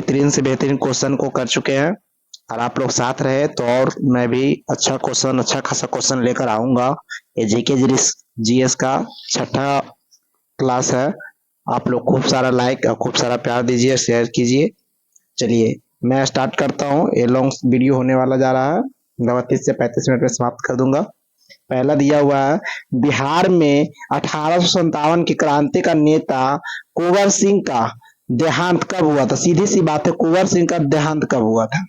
बेहतरीन से बेहतरीन क्वेश्चन को कर चुके हैं, और आप लोग साथ रहे तो और मैं भी अच्छा खासा क्वेश्चन लेकर आऊंगा। ये जीके जीएस का छठा क्लास है। आप लोग खूब सारा लाइक और खूब सारा प्यार दीजिए, शेयर कीजिए। चलिए मैं स्टार्ट करता हूँ। ये लॉन्ग वीडियो होने वाला जा रहा है, 32 से 35 मिनट में समाप्त कर दूंगा। पहला दिया हुआ है, बिहार में 1857 की क्रांति का नेता कुंवर सिंह का देहांत कब हुआ था? सीधी सी बात है, कुंवर सिंह का देहांत कब हुआ था?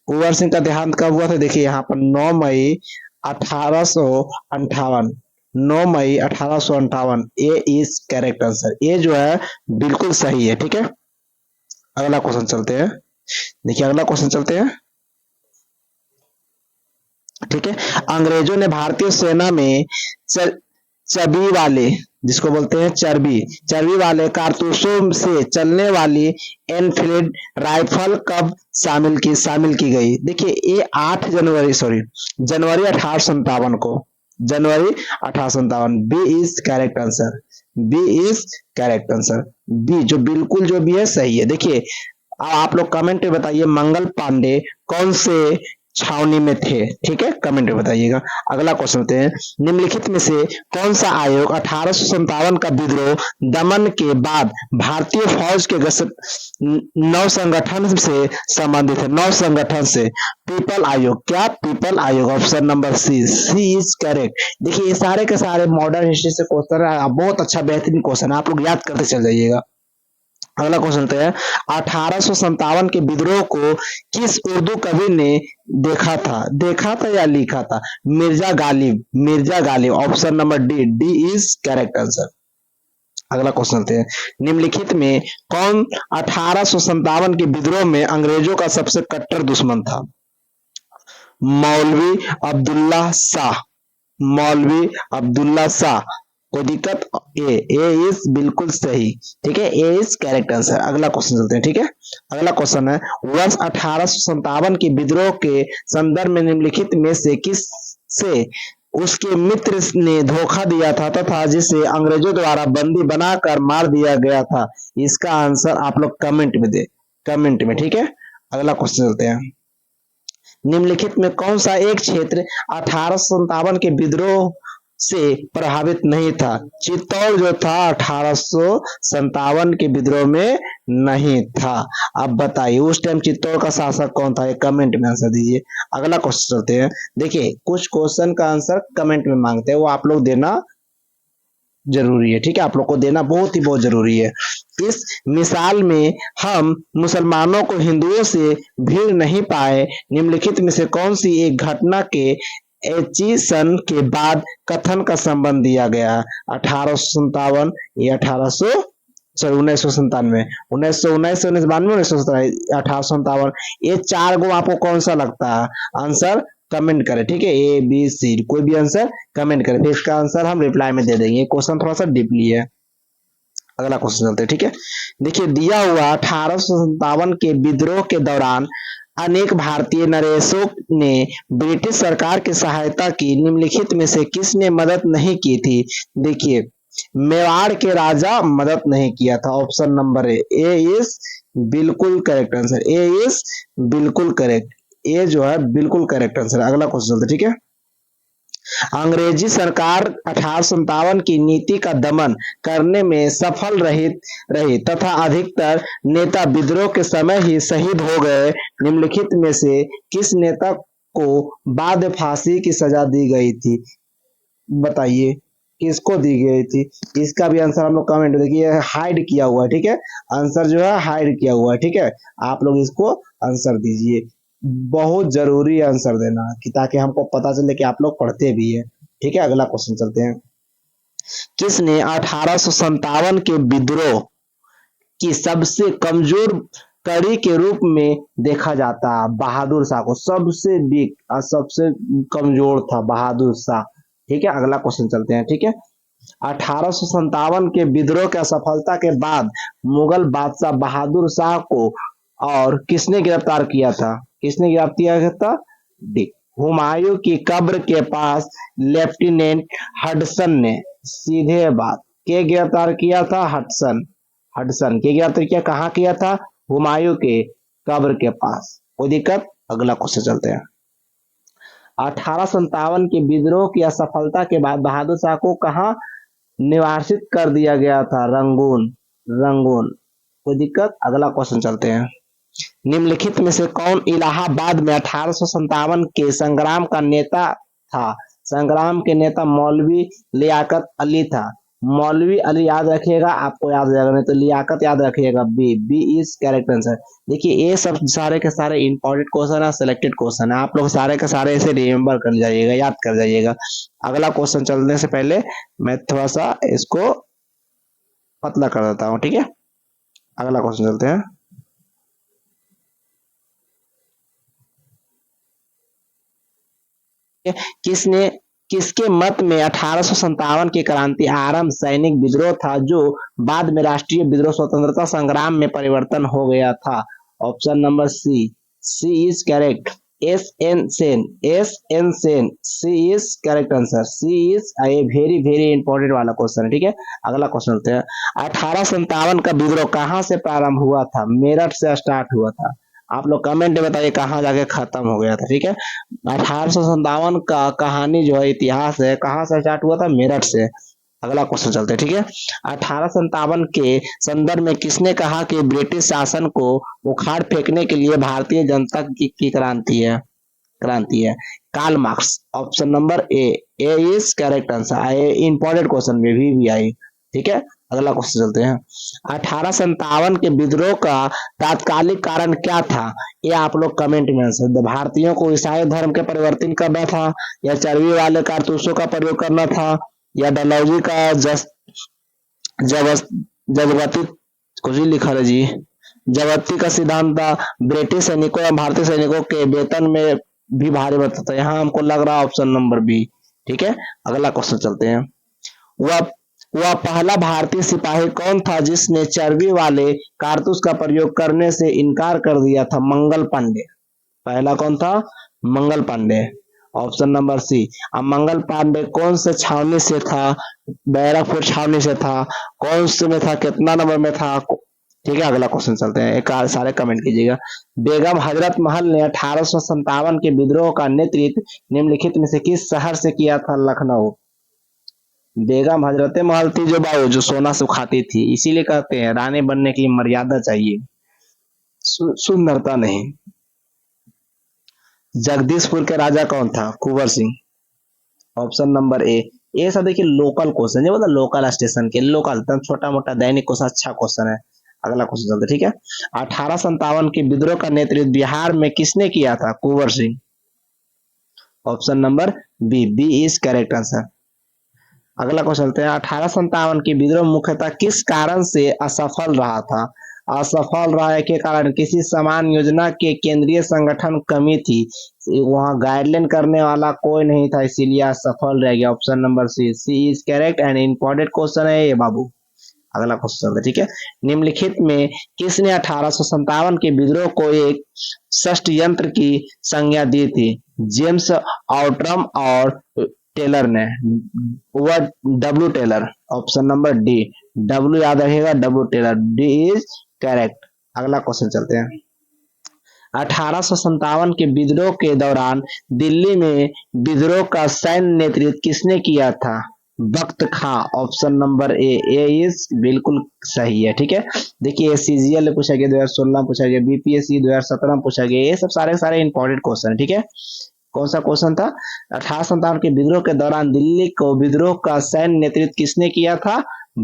कुंवर सिंह का देहांत कब हुआ था? देखिए यहाँ पर 9 मई 1858। 9 मई 1858। ए इज करेक्ट आंसर। ये जो है बिल्कुल सही है। ठीक है, अगला क्वेश्चन चलते हैं। देखिए अगला क्वेश्चन चलते हैं। ठीक है, अंग्रेजों ने भारतीय सेना में चर्बी वाले, जिसको बोलते हैं चर्बी वाले कारतूसों से चलने वाली एनफील्ड राइफल कब शामिल की गई? देखिए ये 8 जनवरी जनवरी 1857 को, जनवरी 1857। B is correct answer. B is correct answer. B जो बिल्कुल जो भी है सही है। देखिए अब आप लोग कमेंट में बताइए मंगल पांडे कौन से छावनी में थे? ठीक है, कमेंट में बताइएगा। अगला क्वेश्चन होते हैं, निम्नलिखित में से कौन सा आयोग 1857 का विद्रोह दमन के बाद भारतीय फौज के नौ संगठन से संबंधित है? नौ संगठन से पीपल आयोग। क्या पीपल आयोग? Option number C is correct. देखिए ये सारे के सारे मॉडर्न हिस्ट्री से क्वेश्चन है, बहुत अच्छा बेहतरीन क्वेश्चन है, आप लोग याद करते चल जाइएगा। अगला क्वेश्चन है, 1857 के विद्रोह को किस उर्दू कवि ने देखा था या लिखा था? Mirza Ghalib. Option number D is correct answer. अगला क्वेश्चन है, निम्नलिखित में कौन 1857 के विद्रोह में अंग्रेजों का सबसे कट्टर दुश्मन था? मौलवी अब्दुल्ला शाह। कोई दिक्कत? ए इज बिल्कुल सही। ठीक है, ए इज करेक्ट आंसर। अगला क्वेश्चन चलते हैं। ठीक है, अगला क्वेश्चन है, वर्ष 1857 के विद्रोह के संदर्भ में निम्नलिखित में से किस से उसके मित्र ने धोखा दिया था तथा जिसे अंग्रेजों द्वारा बंदी बनाकर मार दिया गया था? इसका आंसर आप लोग कमेंट में दे, कमेंट में। ठीक है, अगला क्वेश्चन चलते हैं, निम्नलिखित में कौन सा एक क्षेत्र 1857 के विद्रोह से प्रभावित नहीं था? चित्तौड़ जो था 1857 के विद्रोह में नहीं था। अब बताइए उस टाइम चित्तौड़ का शासक कौन था? ये कमेंट में आंसर दीजिए। अगला क्वेश्चन चलते हैं। देखिए कुछ क्वेश्चन का आंसर कमेंट में मांगते हैं, वो आप लोग देना जरूरी है। ठीक है, आप लोग को देना बहुत जरूरी है। इस मिसाल में हम मुसलमानों को हिंदुओं से भीड़ नहीं पाए, निम्नलिखित में से कौन सी एक घटना के एचिसन के बाद कथन का संबंध दिया गया? 1857 या 1997, 1857, ये 4 गो आपको कौन सा लगता है? आंसर कमेंट करें। ठीक है, ए बी सी कोई भी आंसर कमेंट करें, फिर इसका आंसर हम रिप्लाई में दे देंगे। क्वेश्चन थोड़ा सा डीपली है। अगला क्वेश्चन चलते हैं। ठीक है, देखिए दिया हुआ 1857 के विद्रोह के दौरान अनेक भारतीय नरेशों ने ब्रिटिश सरकार की सहायता की, निम्नलिखित में से किसने मदद नहीं की थी? देखिए मेवाड़ के राजा मदद नहीं किया था। ऑप्शन नंबर ए इज बिल्कुल करेक्ट आंसर। ए इज बिल्कुल करेक्ट। ये जो है बिल्कुल करेक्ट आंसर। अगला क्वेश्चन चलते। ठीक है, अंग्रेजी सरकार 1857 की नीति का दमन करने में सफल रही तथा अधिकतर नेता विद्रोह के समय ही शहीद हो गए, निम्नलिखित में से किस नेता को बाद फांसी की सजा दी गई थी? बताइए किसको दी गई थी? इसका भी आंसर हम लोग कमेंट देखिए, हाइड किया हुआ है। ठीक है, आंसर जो है हाइड किया हुआ है। ठीक है, आप लोग इसको आंसर दीजिए, बहुत जरूरी आंसर देना कि ताकि हमको पता चले कि आप लोग पढ़ते भी है। ठीक है, अगला क्वेश्चन चलते हैं, किसने 1857 के विद्रोह की सबसे कमजोर कड़ी के रूप में देखा जाता है? बहादुर शाह को। सबसे वीक और सबसे कमजोर था बहादुर शाह। ठीक है, अगला क्वेश्चन चलते हैं। ठीक है, 1857 के विद्रोह की असफलता के बाद मुगल बादशाह बहादुर शाह को और किसने गिरफ्तार किया था? किसने गिरफ्तार किया था? हुमायूं की कब्र के पास लेफ्टिनेंट हडसन ने। सीधे बात, के गिरफ्तार किया था? हडसन के गिरफ्तार किया। कहाँ किया था? हुमायूं के कब्र के पास। कोई दिक्कत? अगला क्वेश्चन चलते हैं। 1857 के विद्रोह की असफलता के बाद बहादुर शाह को कहाँ निवासित कर दिया गया था? रंगून। रंगून। कोई दिक्कत? अगला क्वेश्चन चलते हैं। निम्नलिखित में से कौन इलाहाबाद में 1857 के संग्राम का नेता था? संग्राम के नेता मौलवी लियाकत अली था। मौलवी अली याद रखिएगा, आपको याद हो जाएगा, नहीं तो लियाकत याद रखिएगा। B is correct answer. देखिए ये सब सारे के सारे इंपॉर्टेंट क्वेश्चन है, सिलेक्टेड क्वेश्चन है, आप लोग सारे के सारे इसे रिमेम्बर कर जाइएगा, याद कर जाइएगा। अगला क्वेश्चन चलने से पहले मैं थोड़ा सा इसको पतला कर देता हूँ, ठीक है। अगला क्वेश्चन चलते हैं। किसने किसके मत में 1857 की क्रांति आरंभ सैनिक विद्रोह था जो बाद में राष्ट्रीय विद्रोह स्वतंत्रता संग्राम में परिवर्तन हो गया था? Option number C. C is correct. S N Sen. S N Sen. C is correct answer. C is a very very important वाला क्वेश्चन है, ठीक है। अगला क्वेश्चन चलते हैं। 1857 का विद्रोह कहां से प्रारंभ हुआ था? मेरठ से स्टार्ट हुआ था। आप लोग कमेंट में बताइए कहां जाके खत्म हो गया था, ठीक है। 1857 का कहानी जो है, इतिहास है, कहां से स्टार्ट हुआ था? मेरठ से। अगला क्वेश्चन चलते हैं, ठीक है। 1857 के संदर्भ में किसने कहा कि ब्रिटिश शासन को उखाड़ फेंकने के लिए भारतीय जनता की क्रांति है? Karl Marx. Option number A. A is correct answer. Important question में भी आई, ठीक है। अगला क्वेश्चन चलते हैं। 1857 के विद्रोह का तात्कालिक कारण क्या था? ये आप लोग कमेंट में आंसर दे। भारतीयों को ईसाई धर्म के परिवर्तन करना था, या चर्बी वाले कारतूसों का प्रयोग करना था, या डलहौजी का जजबती, कुछ ही लिखा है जी, जबती का सिद्धांत था, ब्रिटिश सैनिकों या भारतीय सैनिकों के वेतन में भी भारी बढ़ता था। यहाँ हमको लग रहा है ऑप्शन नंबर बी, ठीक है। अगला क्वेश्चन चलते हैं। वह वह पहला भारतीय सिपाही कौन था जिसने चर्बी वाले कारतूस का प्रयोग करने से इनकार कर दिया था? मंगल पांडे। पहला कौन था? Mangal Pandey. Option number C. अब मंगल पांडे कौन से छावनी से था? बैरकपुर छावनी से था। कौन से में था? कितना नंबर में था? ठीक है। अगला क्वेश्चन चलते हैं, एक सारे कमेंट कीजिएगा। बेगम हजरत महल ने 1857 के विद्रोह का नेतृत्व निम्नलिखित में से किस शहर से किया था? लखनऊ। बेगम हजरत महल थी जो बाबू, जो सोना सुखाती थी, इसीलिए कहते हैं रानी बनने की मर्यादा चाहिए, सुंदरता नहीं। जगदीशपुर के राजा कौन था? Kunwar Singh. Option number A. ये सब देखिए लोकल क्वेश्चन है, मतलब लोकल स्टेशन के, लोकल छोटा मोटा दैनिक क्वेश्चन, अच्छा क्वेश्चन है। अगला क्वेश्चन चलते, ठीक है। 1857 के विद्रोह का नेतृत्व बिहार में किसने किया था? Kunwar Singh. Option number B. B is correct answer. अगला क्वेश्चन चलते हैं। 1857 की विद्रोह मुख्यतः किस कारण से असफल रहा था? असफल रहा के कारण किसी समान योजना के केंद्रीय संगठन कमी थी, वहां गाइडलाइन करने वाला कोई नहीं था, इसीलिए असफल रह गया। Option number C. C is correct and important question है ये बाबू। अगला क्वेश्चन है, ठीक है। निम्नलिखित में किसने 1857 के विद्रोह को एक षड्यंत्र की संज्ञा दी थी? जेम्स आउट्रम और टेलर ने। वर्ड W Taylor. Option number D. W याद रखिएगा, W Taylor. D is correct. अगला क्वेश्चन चलते हैं। 1857 के विद्रोह के दौरान दिल्ली में विद्रोह का सैन्य नेतृत्व किसने किया था? Bakht Khan. Option number A. A is बिल्कुल सही है, ठीक है। देखिए सीजीएल पूछा गया, 2016 पूछा गया, बीपीएससी 2017 पूछा गया, ये सब सारे सारे इंपॉर्टेंट क्वेश्चन है, ठीक है। कौन सा क्वेश्चन था? 1857 के विद्रोह के दौरान दिल्ली को विद्रोह का सैन्य नेतृत्व किसने किया था?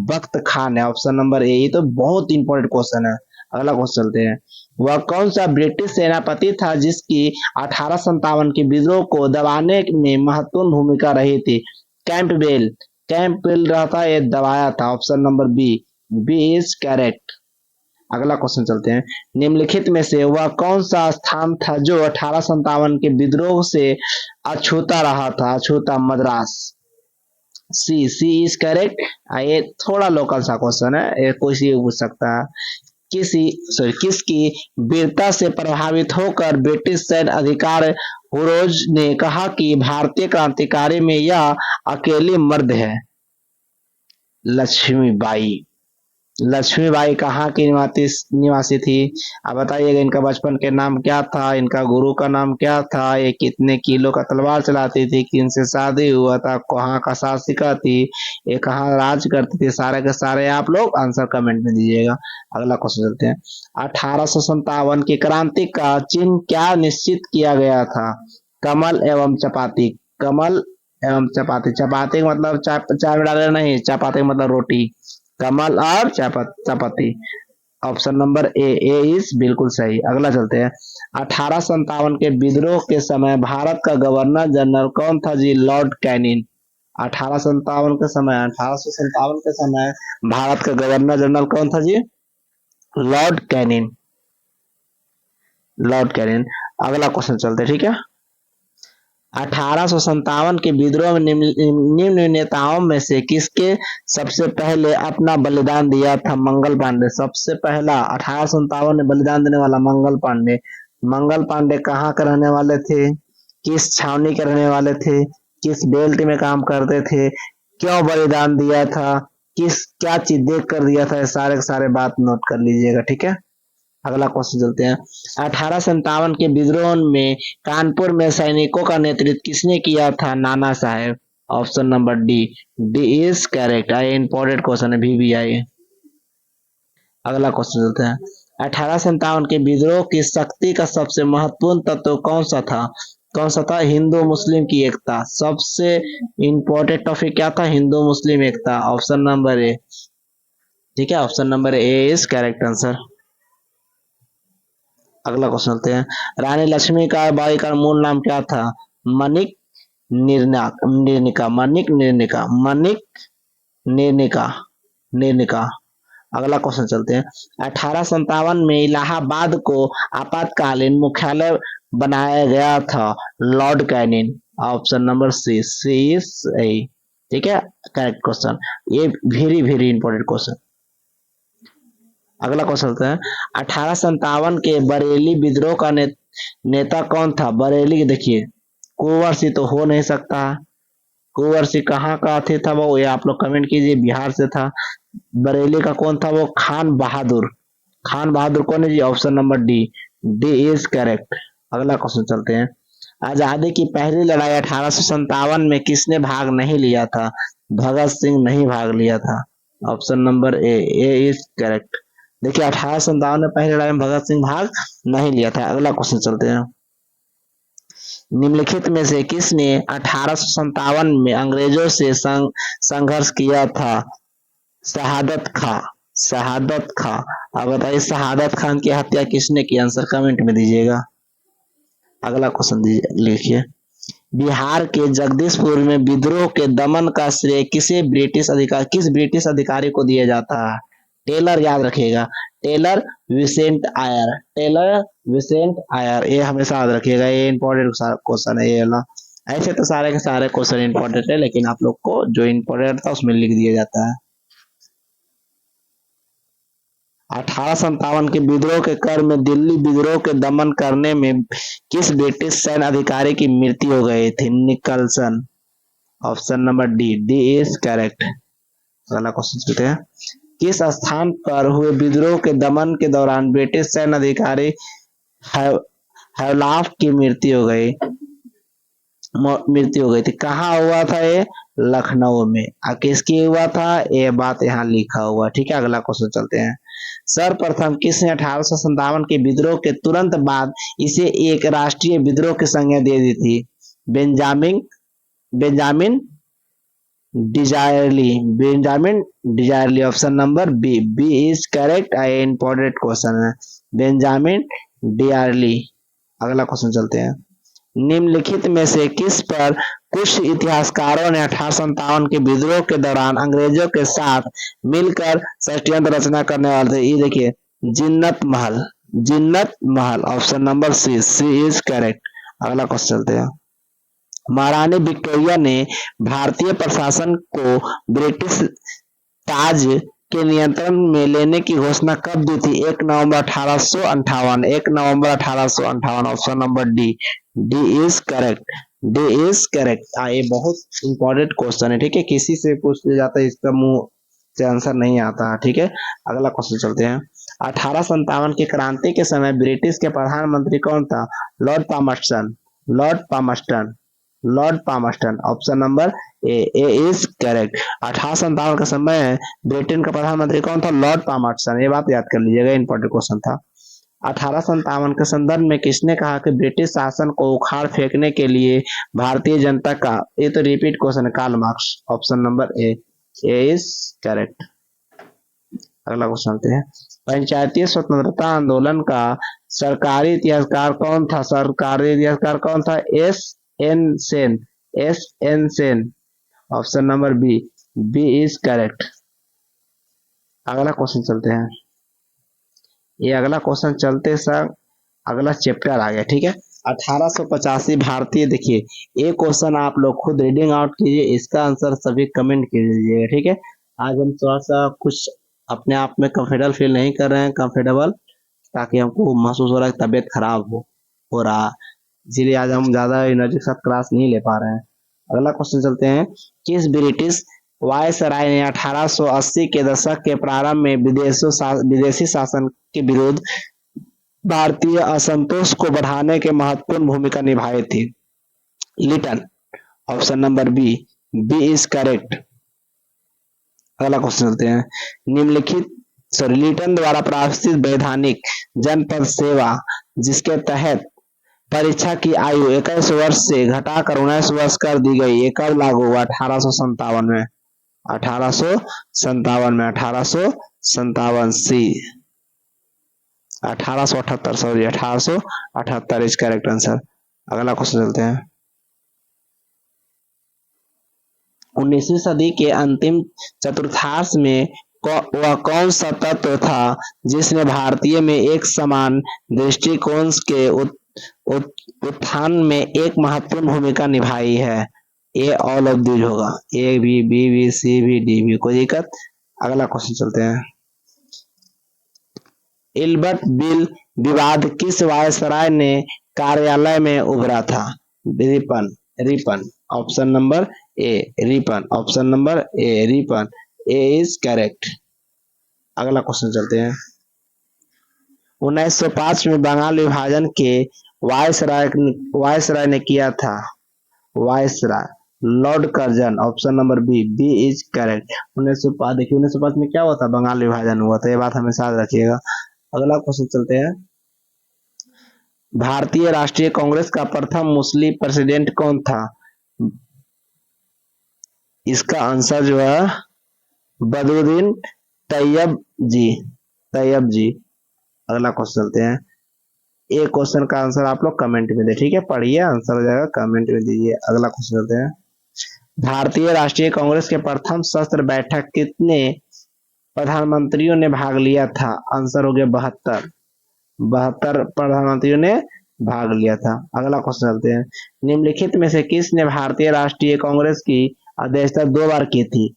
बख्त खां ने। Option number A. ये तो बहुत इंपॉर्टेंट क्वेश्चन है। अगला क्वेश्चन चलते हैं। वह कौन सा ब्रिटिश सेनापति था जिसकी 1857 के विद्रोह को दबाने में महत्वपूर्ण भूमिका रही थी? कैंपबेल। कैंपबेल रहता ये दबाया था। Option number B. B is correct. अगला क्वेश्चन चलते हैं। निम्नलिखित में से वह कौन सा स्थान था जो 1857 के विद्रोह से अछूता रहा था? अछूता। मद्रास। सी। C is correct. ये थोड़ा लोकल सा क्वेश्चन है, ये कोई सी पूछ सकता है। किसकी वीरता से प्रभावित होकर ब्रिटिश सैन्य अधिकारी हुरोज ने कहा कि भारतीय क्रांतिकारी में यह अकेली मर्द है? लक्ष्मीबाई। लक्ष्मीबाई कहाँ की निवासी थी? अब बताइएगा, इनका बचपन के नाम क्या था, इनका गुरु का नाम क्या था, ये कितने किलो का तलवार चलाती थी, किनसे शादी हुआ था, कहाँ का शासिका थी, ये कहाँ राज करती थी, सारे के सारे आप लोग आंसर कमेंट में दीजिएगा। अगला क्वेश्चन चलते हैं। 1857 की क्रांति का चिन्ह क्या निश्चित किया गया था? कमल एवं चपाती। कमल एवं चपाती। चपाती का मतलब चाय चाय में डाले नहीं, चपाती का मतलब रोटी। कमल और चपाती। ऑप्शन नंबर ए इज बिल्कुल सही। अगला चलते हैं। 1857 के विद्रोह के समय भारत का गवर्नर जनरल कौन था जी? Lord Canning. 1857 के समय भारत का गवर्नर जनरल कौन था जी? Lord Canning. Lord Canning. अगला क्वेश्चन चलते हैं, ठीक है। 1857 के विद्रोह में निम्न नेताओं में से किसके सबसे पहले अपना बलिदान दिया था? मंगल पांडे। सबसे पहला 1857 में बलिदान देने वाला मंगल पांडे। मंगल पांडे कहाँ के रहने वाले थे? किस छावनी के रहने वाले थे? किस बेल्ट में काम करते थे? क्यों बलिदान दिया था? किस क्या चीज देख कर दिया था? सारे के सारे बात नोट कर लीजिएगा, ठीक है। अगला क्वेश्चन चलते हैं। 1857 के विद्रोह में कानपुर में सैनिकों का नेतृत्व किसने किया था? Nana Sahib. Option number D. D is correct. I important question है, VVI। अगला क्वेश्चन चलते हैं। 1857 के विद्रोह की शक्ति का सबसे महत्वपूर्ण तत्व कौन सा था? कौन सा था? हिंदू मुस्लिम की एकता। सबसे इंपॉर्टेंट टॉपिक क्या था? हिंदू मुस्लिम एकता। ऑप्शन नंबर ए, ठीक है। Option number A is correct answer. अगला क्वेश्चन चलते हैं। रानी लक्ष्मीबाई का मूल नाम क्या था? मनिक निर्निका। मनिक निर्निका। मनिक निर्निका। निर्निका। अगला क्वेश्चन चलते हैं। 1857 में इलाहाबाद को आपातकालीन मुख्यालय बनाया गया था। Lord Canning. Option number C. C is A, ठीक है, करेक्ट क्वेश्चन। ये वेरी वेरी इंपॉर्टेंट क्वेश्चन। अगला क्वेश्चन चलते हैं। 1857 के बरेली विद्रोह का नेता कौन था? बरेली देखिए, कुंवर सिंह तो हो नहीं सकता। कुंवर सिंह कहाँ का थे था वो, ये आप लोग कमेंट कीजिए। बिहार से था। बरेली का कौन था वो? खान बहादुर। खान बहादुर कौन है जी? Option number D. D is correct. अगला क्वेश्चन चलते हैं। आजादी की पहली लड़ाई 1857 में किसने भाग नहीं लिया था? भगत सिंह नहीं भाग लिया था। Option number A is correct. देखिए, 1857 में पहली लड़ाई में भगत सिंह भाग नहीं लिया था। अगला क्वेश्चन चलते हैं। निम्नलिखित में से किसने 1857 में अंग्रेजों से संघर्ष किया था? शहादत खां। शहादत खां। अब बताइए, शहादत खान की हत्या किसने की? आंसर कमेंट में दीजिएगा। अगला क्वेश्चन लिखिए। बिहार के जगदीशपुर में विद्रोह के दमन का श्रेय किस ब्रिटिश अधिकारी को दिया जाता है? टेलर, याद रखिएगा। टेलर विसेंट आयर। टेलर विसेंट आयर, ये हमेशा याद रखिएगा। ये इंपॉर्टेंट क्वेश्चन है ये वाला। ऐसे तो सारे के सारे क्वेश्चन इंपॉर्टेंट है, लेकिन आप लोग को जो इंपॉर्टेंट था उसमें लिख दिया जाता है। 1857 के विद्रोह के क्रम में दिल्ली विद्रोह के दमन करने में किस ब्रिटिश सैन्य अधिकारी की मृत्यु हो गई थी? Nicholson. Option number D. D is correct. अगला क्वेश्चन चलते हैं। किस स्थान पर हुए विद्रोह के दमन के दौरान ब्रिटिश सैन्य अधिकारी हैवलॉफ की मृत्यु हो गई थी? कहाँ हुआ था ये? लखनऊ में। किसकी हुआ था? ये बात यहाँ लिखा हुआ, ठीक है। अगला क्वेश्चन चलते हैं। सर्वप्रथम किसने 1857 के विद्रोह के तुरंत बाद इसे एक राष्ट्रीय विद्रोह की संज्ञा दे दी थी? Benjamin Benjamin Disraeli. Benjamin Disraeli. Option number B. B is correct. I important question है, बेंजामिन डिजायरली। अगला क्वेश्चन चलते हैं। निम्नलिखित में से किस पर कुछ इतिहासकारों ने 1857 के विद्रोह के दौरान अंग्रेजों के साथ मिलकर षड्यंत्र रचना करने वाले थे? ये देखिए, जिन्नत Mahal. Zeenat Mahal. Option number C. C is correct. अगला क्वेश्चन चलते हैं। महारानी विक्टोरिया ने भारतीय प्रशासन को ब्रिटिश ताज के नियंत्रण में लेने की घोषणा कब दी थी? 1 नवंबर 1858। 1 नवंबर 1858। Option number D. D is correct. D is correct. ये बहुत इंपॉर्टेंट क्वेश्चन है, ठीक है। किसी से पूछ लिया जाता है इसका मुंह से आंसर नहीं आता। ठीक है, अगला क्वेश्चन चलते हैं। 1857 की क्रांति के समय ब्रिटिश के प्रधानमंत्री कौन था? Lord Palmerston, Lord Palmerston, Lord Palmerston. Option number A is correct. 1857 के समय ब्रिटेन का प्रधानमंत्री कौन था? Lord Palmerston. ये बात याद कर लीजिएगा, इंपॉर्टेंट क्वेश्चन था। 1857 के संदर्भ में किसने कहा कि ब्रिटिश शासन को उखाड़ फेंकने के लिए भारतीय जनता का, ये तो रिपीट क्वेश्चन है, Karl Marx. Option number A is correct. अगला क्वेश्चन चलते हैं। पंचायती स्वतंत्रता आंदोलन का सरकारी इतिहासकार कौन था? सरकारी इतिहासकार कौन था? S N Sen, S N Sen. Option number B is correct. अगला क्वेश्चन चलते हैं। ये अगला क्वेश्चन चलते सर अगला चैप्टर आ गया। ठीक है, 1885 भारतीय, देखिए ये क्वेश्चन आप लोग खुद रीडिंग आउट कीजिए, इसका आंसर सभी कमेंट कीजिएगा। ठीक है, आज हम थोड़ा सा कुछ अपने आप में कंफर्टेबल फील नहीं कर रहे हैं, कंफर्टेबल, ताकि हमको महसूस हो रहा है तबीयत खराब हो रहा, इसीलिए आज हम ज्यादा एनर्जी के साथ क्लास नहीं ले पा रहे हैं। अगला क्वेश्चन चलते हैं। किस ब्रिटिश वायसराय ने 1880 के दशक के प्रारंभ में विदेशी शासन के विरुद्ध भारतीय असंतोष को बढ़ाने के महत्वपूर्ण भूमिका निभाई थी? Lytton. Option number B is correct. अगला क्वेश्चन चलते हैं। लिटन द्वारा प्रस्तावित वैधानिक जनपद सेवा, जिसके तहत परीक्षा की आयु 21 वर्ष से घटाकर 19 वर्ष कर दी गई, ये कब लागू हुआ? 1857 में, 1857 में, 1857 सी, 1878 सॉरी 1878 इज करेक्ट आंसर। अगला क्वेश्चन चलते हैं। 19वीं सदी के अंतिम चतुर्थांश में वह कौन सा तत्व था जिसने भारतीय में एक समान दृष्टिकोण के उत्थान में एक महत्वपूर्ण भूमिका निभाई है? ए ऑल ऑफ दीज होगा, A B C B D B, कोई दिक्कत? अगला क्वेश्चन चलते हैं। इल्बर्ट बिल विवाद किस वायसराय ने कार्यालय में उभरा था? Ripon, Ripon. Option number A Ripon, option number A Ripon, A is correct. अगला क्वेश्चन चलते हैं। 1905 में बंगाल विभाजन के वायसराय ने किया था? Viceroy Lord Curzon. Option number B is correct. 1905, देखिए 1905 में क्या हुआ था? बंगाल विभाजन हुआ था, ये बात हमेशा याद रखिएगा। अगला क्वेश्चन चलते हैं। भारतीय राष्ट्रीय कांग्रेस का प्रथम मुस्लिम प्रेसिडेंट कौन था? इसका आंसर जो है बदरुद्दीन तैयब जी, तैयब जी। अगला क्वेश्चन चलते हैं। एक क्वेश्चन का आंसर आप लोग कमेंट में दे, ठीक है, पढ़िए, आंसर हो जाएगा, कमेंट में दीजिए। अगला क्वेश्चन चलते हैं। भारतीय राष्ट्रीय कांग्रेस के प्रथम सत्र बैठक कितने प्रधानमंत्रियों ने भाग लिया था? आंसर हो गया 72, 72 प्रधानमंत्रियों ने भाग लिया था। अगला क्वेश्चन चलते हैं। निम्नलिखित में से किसने भारतीय राष्ट्रीय कांग्रेस की अध्यक्षता 2 बार की थी?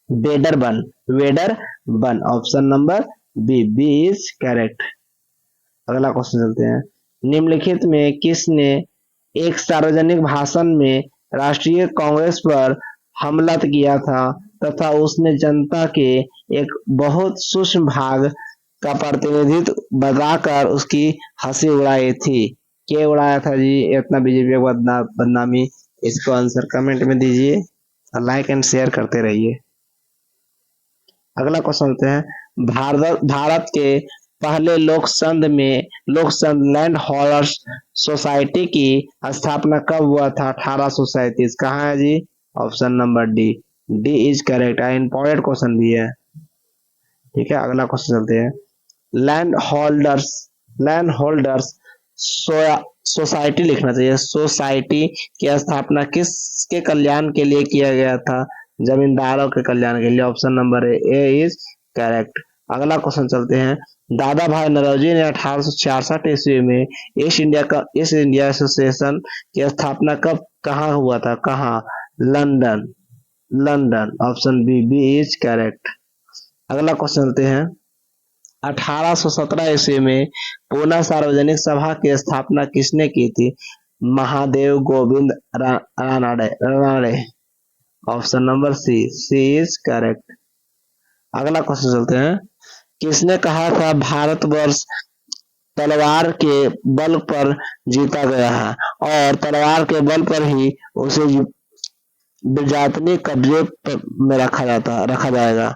Wedderburn, Wedderburn. Option number B is correct. अगला क्वेश्चन चलते हैं। निम्नलिखित में किसने एक सार्वजनिक भाषण में राष्ट्रीय कांग्रेस पर हमला किया था तथा उसने जनता के एक बहुत सूक्ष्म भाग का प्रतिनिधित्व बताकर उसकी हंसी उड़ाई थी? क्या उड़ाया था जी इतना बीजेपी बदनामी? इसको आंसर कमेंट में दीजिए और लाइक एंड शेयर करते रहिए। अगला क्वेश्चन चलते हैं। भारत के पहले लोकसंघ लैंड होल्डर्स सोसाइटी की स्थापना कब हुआ था? 1837। कहाँ है जी? Option number D is correct. Important question भी है, ठीक है। अगला क्वेश्चन चलते हैं। लैंड होल्डर्स सोसाइटी लिखना चाहिए। सोसाइटी की स्थापना किसके कल्याण के लिए किया गया था? जमींदारों के कल्याण के लिए। Option number A is correct. अगला क्वेश्चन चलते हैं। दादा भाई नौरोजी ने 1866 ईस्वी में ईस्ट इंडिया एसोसिएशन की स्थापना कहाँ हुआ था? कहाँ? London, London. Option B is correct. अगला क्वेश्चन चलते हैं। 1817 ईस्वी में पूना सार्वजनिक सभा की स्थापना किसने की थी? Mahadev Govind Ranade. Option number C is correct. अगला क्वेश्चन चलते हैं। किसने कहा था भारतवर्ष तलवार के बल पर जीता गया है और तलवार के बल पर ही उसे ब्रिजातनी कब्जे में रखा जाएगा।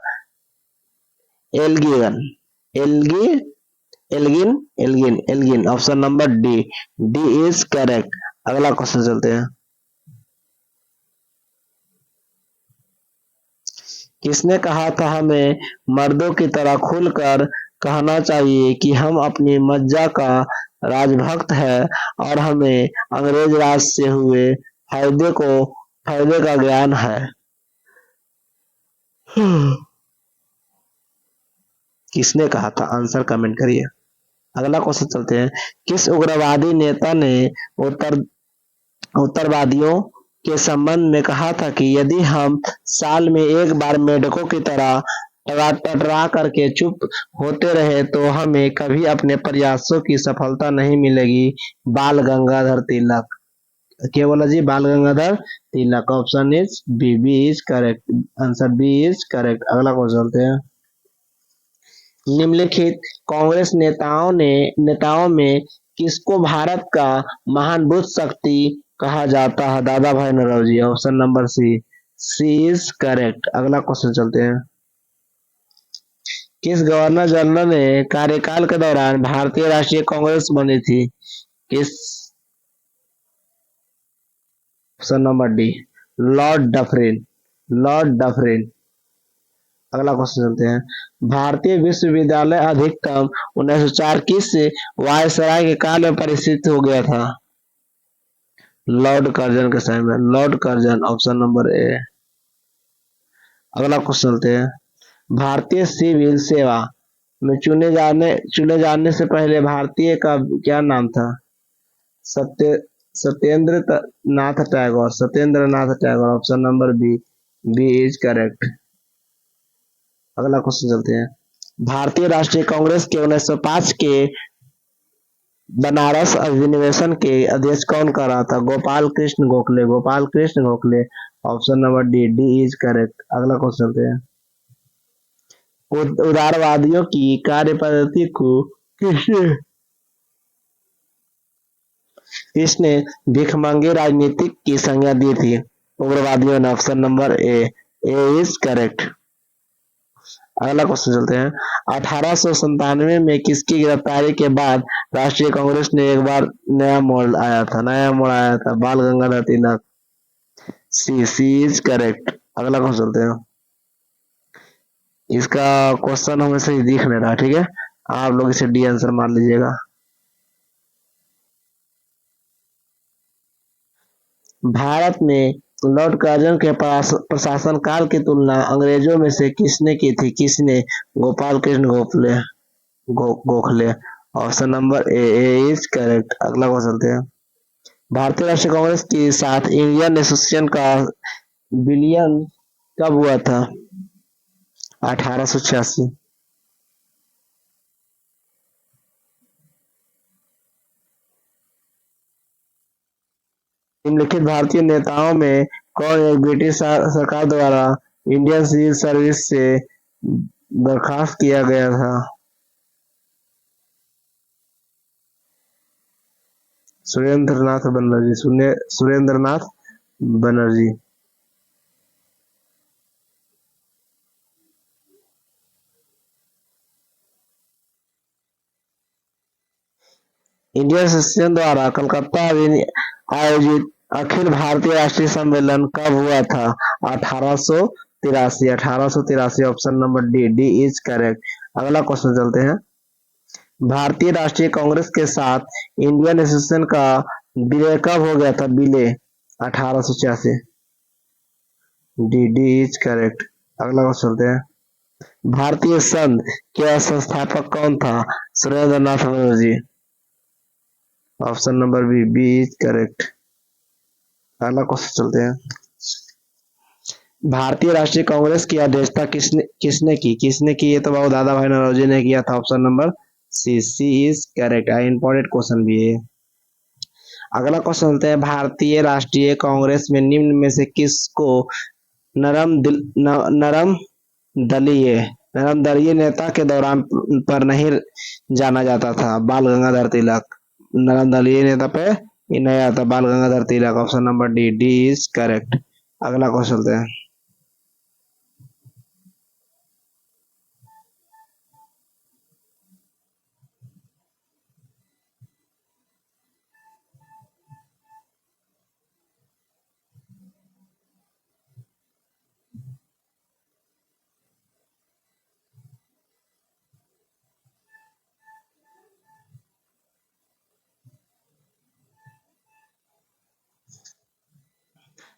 एल्गिन एल्गी Elgin Elgin Elgin option number D. D is correct. अगला क्वेश्चन चलते हैं। किसने कहा था हमें मर्दों की तरह खुलकर कहना चाहिए कि हम अपनी मज्जा का राजभक्त है और हमें अंग्रेज राज से हुए फायदे का ज्ञान है। किसने कहा था? आंसर कमेंट करिए। अगला क्वेश्चन चलते हैं। किस उग्रवादी नेता ने उत्तर उत्तरवादियों के संबंध में कहा था कि यदि हम साल में एक बार मेढकों की तरह टकरा करके चुप होते रहे तो हमें कभी अपने प्रयासों की सफलता नहीं मिलेगी? बाल गंगाधर तिलक। क्या बोला जी? Bal Gangadhar Tilak. Option is B. B is correct. Answer B is correct. अगला क्वेश्चन चलते हैं। निम्नलिखित कांग्रेस नेताओं में किसको भारत का महान बुद्ध शक्ति कहा जाता है? Dadabhai Naoroji. Option number C. C is correct. अगला क्वेश्चन चलते हैं। किस गवर्नर जनरल ने कार्यकाल के दौरान भारतीय राष्ट्रीय कांग्रेस बनी थी? किस? Option number D, Lord Dufferin. Lord Dufferin. अगला क्वेश्चन चलते हैं। भारतीय विश्वविद्यालय अधिकतम 1904 किस वायसराय के काल में परिचित हो गया था? लॉर्ड कर्जन के समय में। Lord Curzon. ऑप्शन नंबर ए। अगला क्वेश्चन चलते हैं। भारतीय सिविल सेवा में चुने जाने से पहले भारतीय का क्या नाम था? Satyendra Nath Tagore. Satyendra Nath Tagore. Option number B. B is correct. अगला क्वेश्चन चलते हैं। भारतीय राष्ट्रीय कांग्रेस के 1905 के बनारस अधिनिवेशन के अध्यक्ष कौन कर रहा था? Gopal Krishna Gokhale. Gopal Krishna Gokhale. Option number D. D is correct. अगला क्वेश्चन चलते हैं। उदारवादियों की कार्य पद्धति को किसने किसने भिखमंगे राजनीतिक की संज्ञा दी थी? उग्रवादियों ने। Option number A. A is correct. अगला क्वेश्चन चलते हैं। 1897 में किसकी गिरफ्तारी के बाद राष्ट्रीय कांग्रेस ने एक बार नया मोड़ आया था? बाल गंगाधर तिलक। सी। C is correct. अगला क्वेश्चन चलते हैं। इसका क्वेश्चन हमें सही दिख नहीं रहा, ठीक है, आप लोग इसे डी आंसर मान लीजिएगा। भारत में लॉर्ड कर्जन के प्रशासन काल की तुलना अंग्रेजों में से किसने की थी? किसने? Gopal Krishna Gokhale. Option number A. A is correct. अगला क्वेश्चन चलते हैं। भारतीय राष्ट्रीय कांग्रेस के साथ इंडियन एसोसिएशन का विलयन कब हुआ था? 1886। निम्नलिखित भारतीय नेताओं में कौन एक ब्रिटिश सरकार द्वारा इंडियन सिविल सर्विस से बर्खास्त किया गया था? सुरेंद्रनाथ बनर्जी। सुरेंद्रनाथ बनर्जी। इंडियन एसोसिएशन द्वारा कलकत्ता आयोजित अखिल भारतीय राष्ट्रीय सम्मेलन कब हुआ था? 1883। 1883। Option number D. D is correct. अगला क्वेश्चन चलते हैं। भारतीय राष्ट्रीय कांग्रेस के साथ इंडियन एसोसिएशन का विलय कब हो गया था? विलय 1886। डी। D is correct. अगला क्वेश्चन चलते हैं। भारतीय संघ के संस्थापक कौन था? Surendranath Banerjee. Option number B. B is correct. अगला क्वेश्चन चलते हैं। भारतीय राष्ट्रीय कांग्रेस की अध्यक्षता किसने की? ये तो बाबू दादा भाई नौरोजी ने किया था। Option number C. C is correct. Important question भी है। अगला क्वेश्चन चलते हैं। भारतीय राष्ट्रीय कांग्रेस में निम्न में से किसको नरम दलीय नरमदलीय नेता के दौरान पर नहीं जाना जाता था बाल गंगाधर तिलक। नरमदलीय नेता पे ये नहीं आता Bal Gangadhar Tilak. Option number D, D is correct. अगला क्वेश्चन चलते हैं।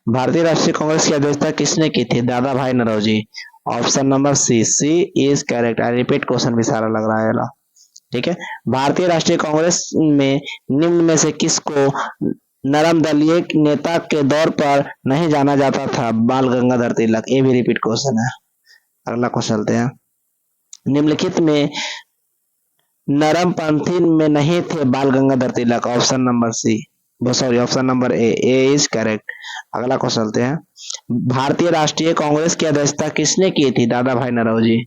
भारतीय राष्ट्रीय कांग्रेस की अध्यक्षता किसने की थी? Dadabhai Naoroji. Option number C, C is correct. I repeat, question भी सारा लग रहा है। ठीक है। भारतीय राष्ट्रीय कांग्रेस में निम्न में से किसको नरम दलीय नेता के दौर पर नहीं जाना जाता था? बाल गंगाधर तिलक। ये भी रिपीट क्वेश्चन है। अगला क्वेश्चन चलते हैं। निम्नलिखित में नरम पंथी में नहीं थे Bal Gangadhar Tilak. Option number C, sorry, option number A is correct. अगला क्वेश्चन चलते हैं। भारतीय राष्ट्रीय कांग्रेस की अध्यक्षता किसने की थी? Dadabhai Naoroji.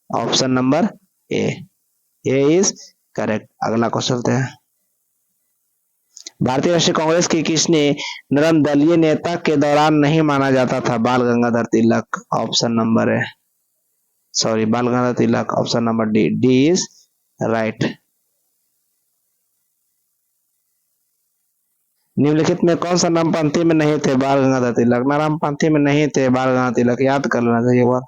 Option number A, A is correct. अगला क्वेश्चन चलते हैं। भारतीय राष्ट्रीय कांग्रेस की किसने नरम दलीय नेता के दौरान नहीं माना जाता था? बाल गंगाधर तिलक। ऑप्शन नंबर है, sorry, Bal Gangadhar Tilak. Option number D, D is right. निम्नलिखित में कौन सा नरमपंथी में नहीं थे बाल गंगाधर तिलक? नरमपंथी में नहीं थे बाल गंगाधर तिलक, याद कर लेना चाहिए एक बार।